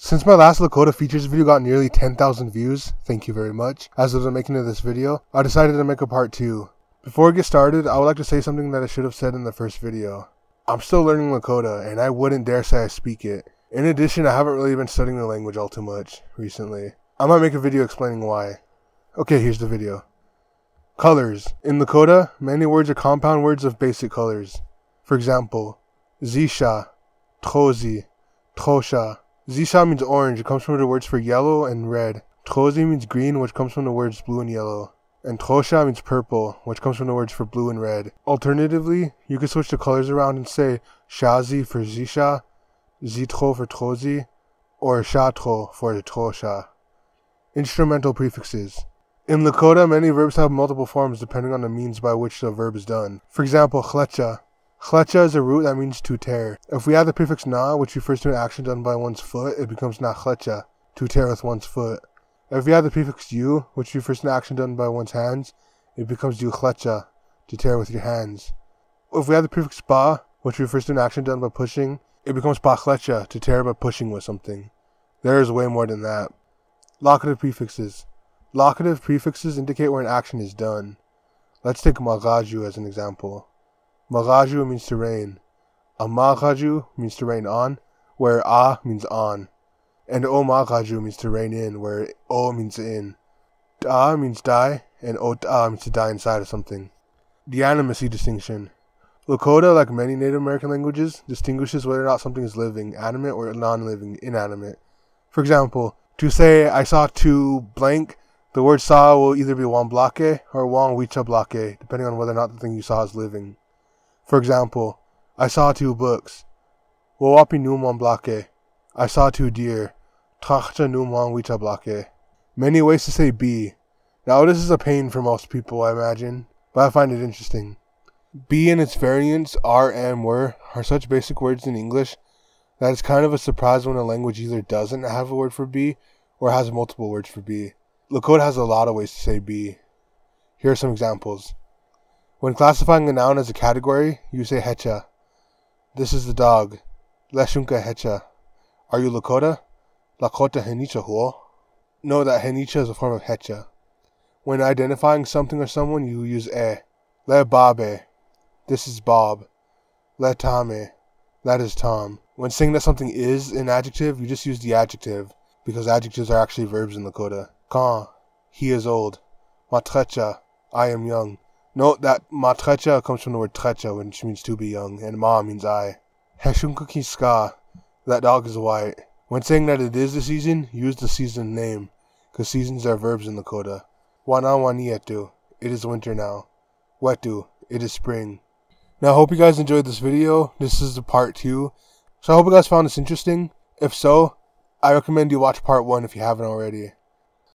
Since my last Lakota features video got nearly 10,000 views, thank you very much, as of the making of this video, I decided to make a part 2. Before we get started, I would like to say something that I should have said in the first video. I'm still learning Lakota, and I wouldn't dare say I speak it. In addition, I haven't really been studying the language all too much recently. I might make a video explaining why. Okay, here's the video. Colors. In Lakota, many words are compound words of basic colors. For example, Zisha, Trozi, Trosha. Zisha means orange, it comes from the words for yellow and red. Trozi means green, which comes from the words blue and yellow. And Trosha means purple, which comes from the words for blue and red. Alternatively, you could switch the colors around and say Shazi for Zisha, Zitro for Trozi, or Shatro for the Trosha. Instrumental prefixes. In Lakota, many verbs have multiple forms depending on the means by which the verb is done. For example, chlecha. Chlecha is a root that means to tear. If we add the prefix na, which refers to an action done by one's foot, it becomes na chlecha, to tear with one's foot. If we add the prefix yu, which refers to an action done by one's hands, it becomes yu chlecha, to tear with your hands. If we add the prefix ba, which refers to an action done by pushing, it becomes ba chlecha, to tear by pushing with something. There is way more than that. Locative prefixes. Locative prefixes indicate where an action is done. Let's take magaju as an example. Magaju means to rain. Amagaju means to rain on, where a means on. And omagaju means to rain in, where o means in. Da means die, and ota means to die inside of something. The animacy distinction. Lakota, like many Native American languages, distinguishes whether or not something is living, animate, or non-living, inanimate. For example, to say I saw two blank, the word saw will either be wamblake or wangwichablake, depending on whether or not the thing you saw is living. For example, I saw two books. Wawapi numwamblake. I saw two deer. Trachcha numwangwichablake. Many ways to say be. Now this is a pain for most people, I imagine, but I find it interesting. Be and its variants, are, and, were, are such basic words in English that it's kind of a surprise when a language either doesn't have a word for be or has multiple words for be. Lakota has a lot of ways to say be. Here are some examples. When classifying a noun as a category, you say hecha. This is the dog. Leshunka hecha. Are you Lakota? Lakota henicha huo. Know that henicha is a form of hecha. When identifying something or someone, you use e. Le babe. This is Bob. Le tame. That is Tom. When saying that something is an adjective, you just use the adjective, because adjectives are actually verbs in Lakota. Kan. He is old. Matrecha. I am young. Note that matrecha comes from the word trecha, which means to be young, and ma means I. Heshunka kiska. That dog is white. When saying that it is the season, use the season name, because seasons are verbs in Lakota. Wana wanietu. It is winter now. Wetu. It is spring. Now I hope you guys enjoyed this video. This is the part 2. So I hope you guys found this interesting. If so, I recommend you watch part 1 if you haven't already.